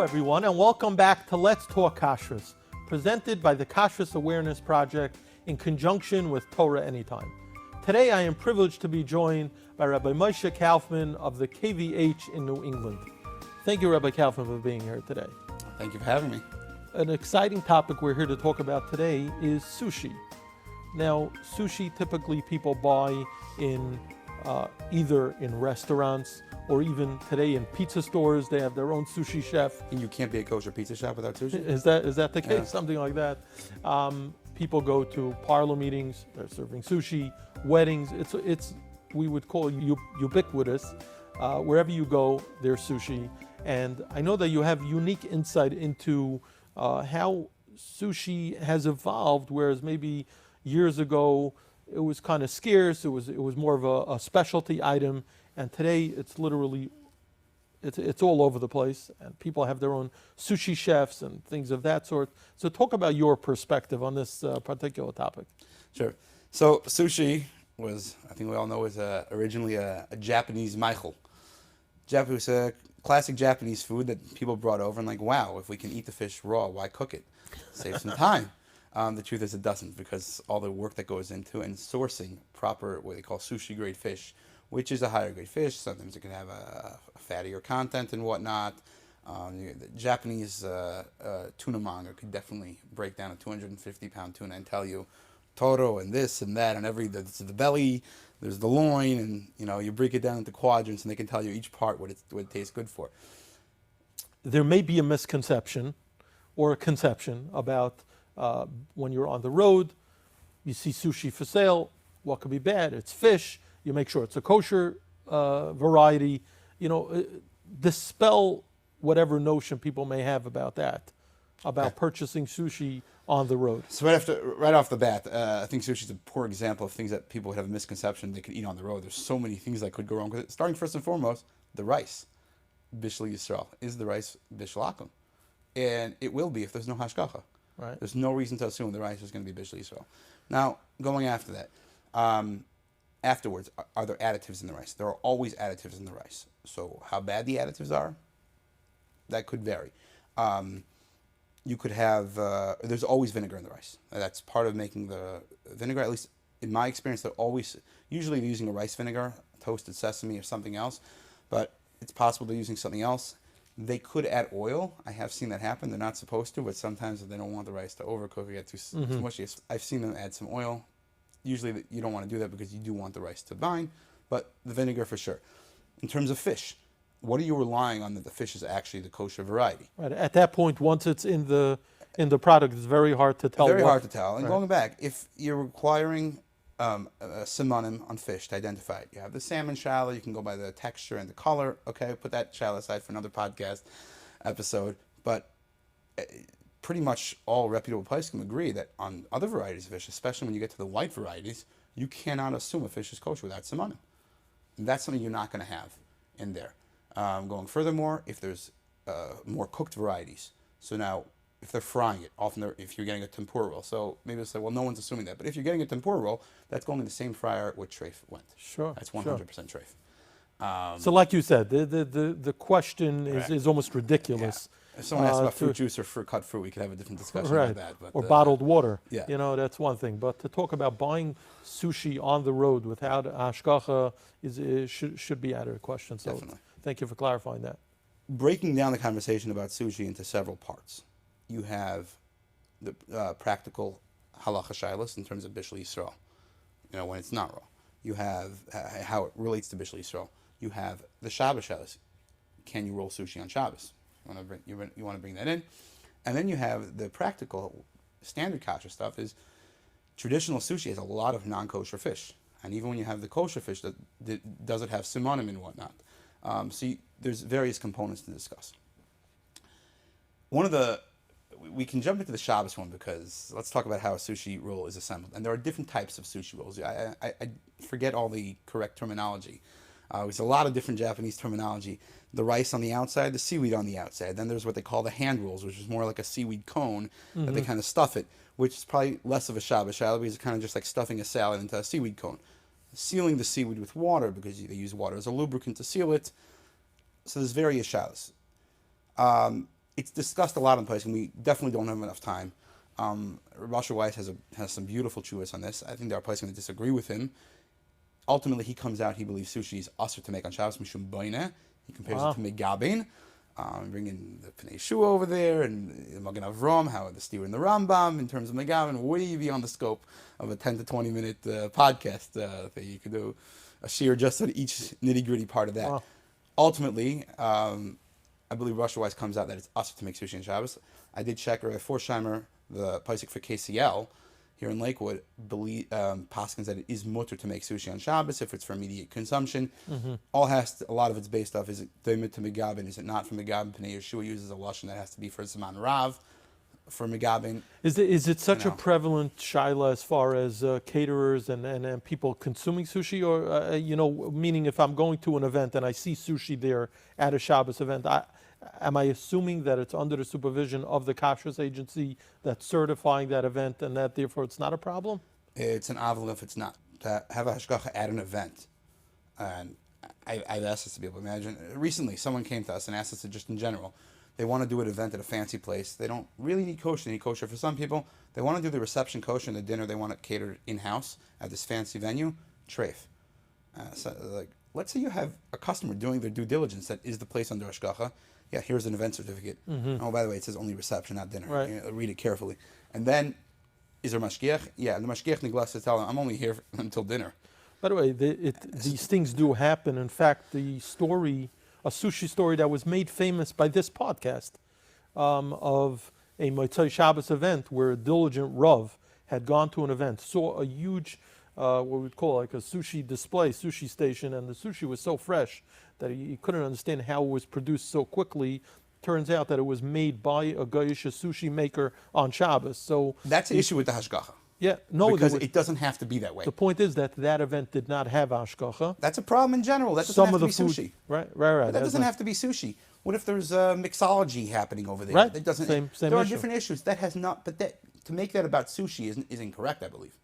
everyone, and welcome back to Let's Talk Kashrus, presented by the Kashrus Awareness Project in conjunction with Torah Anytime. Today I am privileged to be joined by Rabbi Moshe Kaufman of the KVH in New England. Thank you, Rabbi Kaufman, for being here today. Thank you for having me. An exciting topic we're here to talk about today is sushi. Now, sushi typically people buy in either in restaurants or even today in pizza stores. They have their own sushi chef. And you can't be a kosher pizza shop without sushi? Is that the case? Yeah. Something like that. People go to parlor meetings. They're serving sushi. Weddings. It's we would call ubiquitous. Wherever you go, there's sushi. And I know that you have unique insight into how sushi has evolved, whereas maybe years ago it was kind of scarce. It was more of a specialty item, and today it's literally it's all over the place, and people have their own sushi chefs and things of that sort. So talk about your perspective on this particular topic. Sure. So sushi was, I think we all know, was originally a Japanese maichel. Japanese, classic Japanese food that people brought over and like, wow, if we can eat the fish raw, why cook it? Save some time. The truth is it doesn't, because all the work that goes into and sourcing proper, what they call sushi grade fish, which is a higher grade fish. Sometimes it can have a fattier content and whatnot. The Japanese tuna manga could definitely break down a 250-pound tuna and tell you toro and this and that, and there's the belly, there's the loin, and you break it down into quadrants, and they can tell you each part what it tastes good for. There may be a misconception or a conception about when you're on the road, you see sushi for sale. What could be bad? It's fish. You make sure it's a kosher variety. Dispel whatever notion people may have about that, about purchasing sushi on the road. So right off the bat, I think sushi is a poor example of things that people would have a misconception they could eat on the road. There's so many things that could go wrong. Starting first and foremost, the rice, bishul yisrael, is the rice bishul akum, and it will be if there's no hashgacha. Right. There's no reason to assume the rice is going to be bishul yisrael. Now, going after that, afterwards, are there additives in the rice? There are always additives in the rice. So how bad the additives are, that could vary. You could have, there's always vinegar in the rice. That's part of making the vinegar, at least in my experience. Usually they're using a rice vinegar, toasted sesame or something else, but it's possible they're using something else. They could add oil. I have seen that happen. They're not supposed to, but sometimes if they don't want the rice to overcook or get too mushy, I've seen them add some oil. Usually you don't want to do that because you do want the rice to bind, but the vinegar for sure. In terms of fish, what are you relying on that the fish is actually the kosher variety? Right. At that point, once it's in the product, it's very hard to tell. Very hard to tell. And going back, if you're requiring a simanim on fish to identify it, you have the salmon shallow, you can go by the texture and the color. Okay, put that shallow aside for another podcast episode. But pretty much all reputable places can agree that on other varieties of fish, especially when you get to the white varieties, you cannot assume a fish is kosher without simanim. And that's something you're not going to have in there. Going furthermore, if there's more cooked varieties, so now if they're frying it, if you're getting a tempura roll, so maybe they'll say, well, no one's assuming that, but if you're getting a tempura roll, that's going in the same fryer where treif went. Sure, that's 100% treif. So, like you said, the question is almost ridiculous. Yeah. If someone asks about fruit juice or cut fruit, we could have a different discussion about that. But, or bottled water. Yeah. That's one thing. But to talk about buying sushi on the road without hashgacha should be out of the question. So definitely. Thank you for clarifying that. Breaking down the conversation about sushi into several parts, you have the practical halacha shilas in terms of bishul yisrael, when it's not raw. You have how it relates to bishul yisrael. You have the Shabbos shilas. Can you roll sushi on Shabbos? You want to bring that in. And then you have the practical standard kosher stuff is traditional sushi has a lot of non-kosher fish. And even when you have the kosher fish, does it have simanim and whatnot? So there's various components to discuss. We can jump into the Shabbos one because let's talk about how a sushi roll is assembled. And there are different types of sushi rolls. I forget all the correct terminology. There's a lot of different Japanese terminology. The rice on the outside, the seaweed on the outside. Then there's what they call the hand rolls, which is more like a seaweed cone that they kind of stuff it, which is probably less of a Shabbos shallow because it's kind of just like stuffing a salad into a seaweed cone. Sealing the seaweed with water because they use water as a lubricant to seal it. So there's various shallows. it's discussed a lot in place, and we definitely don't have enough time. Rabbi Moshe Weiss has some beautiful chuvas on this. I think there are places going to disagree with him. Ultimately, he comes out, he believes sushi is usher to make on Shabbos, mishum boine. He compares it to megabin. Bringing the Pnei Shua over there, and Magen Avram, how the steer and the Rambam, in terms of megabin, way beyond the scope of a 10 to 20 minute podcast that you could do a shear just on each nitty-gritty part of that. Wow. Ultimately, I believe Rosh Weiss comes out that it's usher to make sushi on Shabbos. I did check Rabbi Forsheimer, the Paisik for KCL here in Lakewood, paskins that it is mutter to make sushi on Shabbos if it's for immediate consumption. A lot of it's based off, is it doimit to megabin, is it not for megabin? Pnei Yeshua uses a lashon that has to be for Zman Rav, for megabin. Is it such a prevalent shaila as far as caterers and people consuming sushi, or meaning if I'm going to an event and I see sushi there at a Shabbos event, am I assuming that it's under the supervision of the Kashrus agency that's certifying that event, and that therefore it's not a problem? It's an avil if it's not. To have a hashgacha at an event, and I've asked this to people. Imagine recently someone came to us and asked us to, just in general, they want to do an event at a fancy place. They don't really need kosher. They need kosher for some people. They want to do the reception kosher and the dinner they want it catered in-house at this fancy venue, treif. So let's say you have a customer doing their due diligence that is the place under hashgacha. Yeah, here's an event certificate. Oh, by the way, it says only reception, not dinner. Right. Read it carefully. And then, is there mashgiach? Yeah, the mashgiach neglects to tell them, I'm only here until dinner. By the way, these things do happen. In fact, a sushi story that was made famous by this podcast, of a Motzei Shabbos event where a diligent Rav had gone to an event, saw a huge, what we'd call like a sushi display, sushi station, and the sushi was so fresh that he couldn't understand how it was produced so quickly. Turns out that it was made by a Goyish sushi maker on Shabbos. So that's the issue with the hashgacha. Yeah, no, because it doesn't have to be that way. The point is that event did not have hashgacha. That's a problem in general. That doesn't have to be sushi. Right. But that doesn't have to be sushi. What if there's a mixology happening over there? Right. That doesn't. Same there are issue. different issues. That has not. But to make that about sushi is incorrect. I believe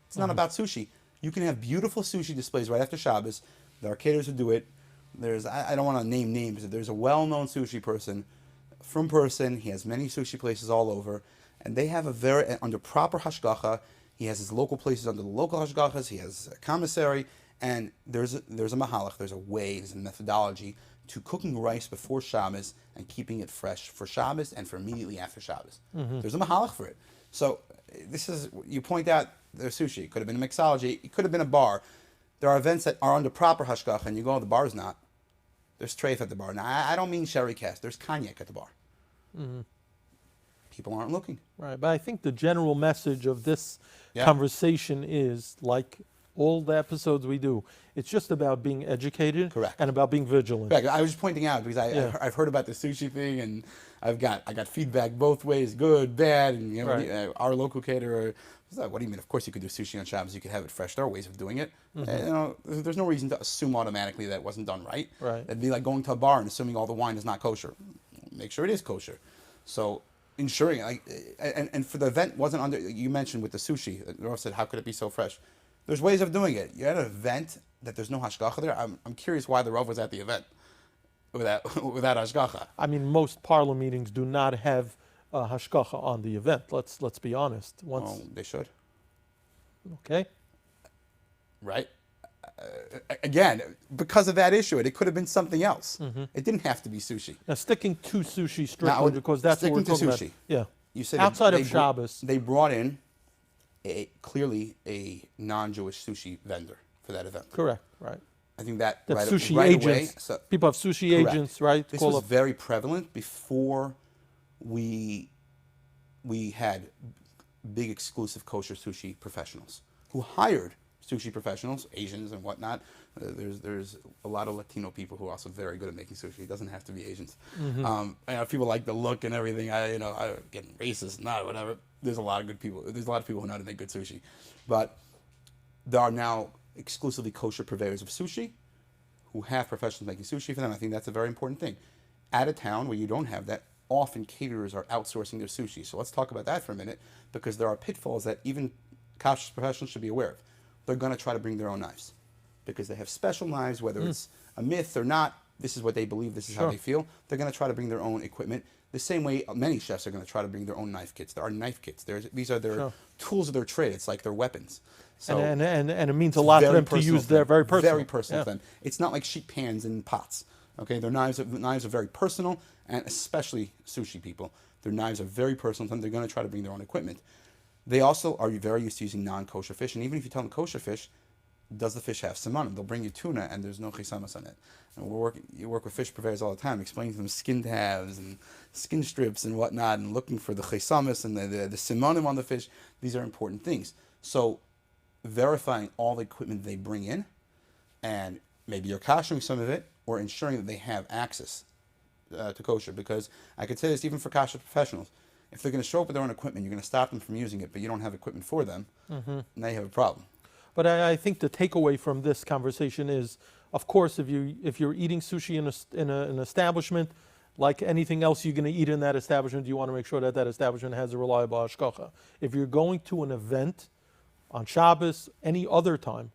it's not about sushi. You can have beautiful sushi displays right after Shabbos. There are caterers who do it. I don't want to name names. There's a well-known sushi person from Person. He has many sushi places all over, and they have under proper hashgacha. He has his local places under the local hashgachas. He has a commissary, and there's a mahalach. There's a way. There's a methodology to cooking rice before Shabbos and keeping it fresh for Shabbos and for immediately after Shabbos. There's a mahalach for it. So you point out there's sushi. It could have been a mixology. It could have been a bar. There are events that are under proper hashgacha, and you go, the bar's not. There's treif at the bar. Now, I don't mean sherry cast. There's cognac at the bar. People aren't looking. Right, but I think the general message of this conversation is, like all the episodes we do, it's just about being educated. Correct. And about being vigilant. Correct. I was just pointing out because I've heard about the sushi thing, and I got feedback both ways, good, bad, and our local caterer was like, "What do you mean? Of course you could do sushi on Shabbos. You could have it fresh. There are ways of doing it. There's no reason to assume automatically that it wasn't done right. Right. It'd be like going to a bar and assuming all the wine is not kosher. Make sure it is kosher. So ensuring, and for the event wasn't under. You mentioned with the sushi, the Rav said, how could it be so fresh? There's ways of doing it. You're at an event that there's no hashgacha there. I'm curious why the Rav was at the event without hashgacha. I mean, most parlor meetings do not have hashgacha on the event. Let's be honest. They should. Okay. Right. Again, because of that issue, it could have been something else. It didn't have to be sushi. Now, sticking to sushi strictly, because that's what we're talking about. Yeah. You said outside of Shabbos, they brought in clearly a non-Jewish sushi vendor for that event. Correct. Right. I think that Sushi right Agents. away. So, people have Sushi Agents, right? This was very prevalent before we had big exclusive kosher sushi professionals who hired sushi professionals, Asians and whatnot. There's a lot of Latino people who are also very good at making sushi. It doesn't have to be Asians. People like the look and everything. I getting racist, not whatever. There's a lot of good people. There's a lot of people who know how to make good sushi, but there are now exclusively kosher purveyors of sushi who have professionals making sushi for them. I think that's a very important thing. At a town where you don't have that, often caterers are outsourcing their sushi. So let's talk about that for a minute, because there are pitfalls that even kosher professionals should be aware of. They're going to try to bring their own knives because they have special knives, whether it's a myth or not. This is what they believe. This is how they feel. They're going to try to bring their own equipment. The same way many chefs are going to try to bring their own knife kits. There are knife kits. These are their tools of their trade. It's like their weapons. So and it means a lot to them to use. They're very personal. Very personal to them. It's not like sheet pans and pots. Okay, their knives are very personal, and especially sushi people. Their knives are very personal to them. They're going to try to bring their own equipment. They also are very used to using non-kosher fish, and even if you tell them kosher fish, does the fish have simanim? They'll bring you tuna, and there's no chisamas on it. And you work with fish purveyors all the time, explaining to them skinned halves and skin strips and whatnot, and looking for the chisamas and the simanim on the fish. These are important things. So verifying all the equipment they bring in, and maybe you're koshering some of it, or ensuring that they have access to kosher. Because I could say this even for kosher professionals. If they're going to show up with their own equipment, you're going to stop them from using it, but you don't have equipment for them, now you have a problem. But I think the takeaway from this conversation is, of course, if you're eating sushi in an establishment, like anything else you're going to eat in that establishment, you want to make sure that that establishment has a reliable hashgacha. If you're going to an event on Shabbos, any other time,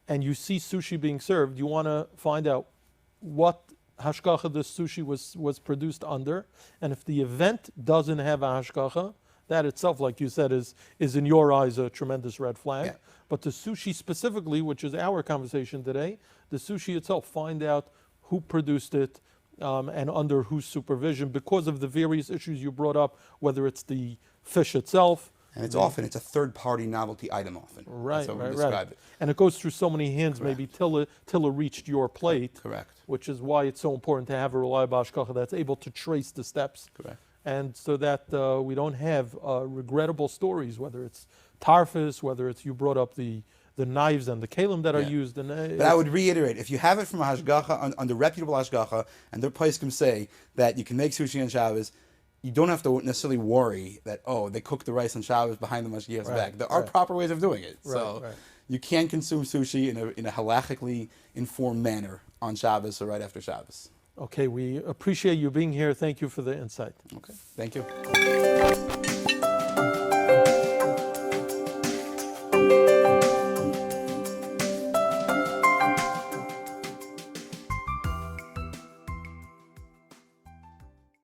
and you see sushi being served, you want to find out what hashgacha the sushi was produced under, and if the event doesn't have a hashgacha, that itself, like you said, is in your eyes a tremendous red flag. Yeah. But the sushi specifically, which is our conversation today, the sushi itself, find out who produced it and under whose supervision, because of the various issues you brought up, whether it's the fish itself. And it's a third-party novelty item often. Right, That's how we describe it. And it goes through so many hands, maybe till it reached your plate. Correct. Which is why it's so important to have a reliable hashgacha that's able to trace the steps. Correct. And so that we don't have regrettable stories, whether it's tarfus, whether it's, you brought up the knives and the kalim that are used. And but I would reiterate, if you have it from a hashgacha, under reputable hashgacha, and their place can say that you can make sushi on Shabbos, you don't have to necessarily worry that, they cooked the rice on Shabbos behind the mashgiach's back. There are proper ways of doing it. So you can consume sushi in a halachically informed manner on Shabbos or right after Shabbos. Okay, we appreciate you being here. Thank you for the insight. Okay, thank you.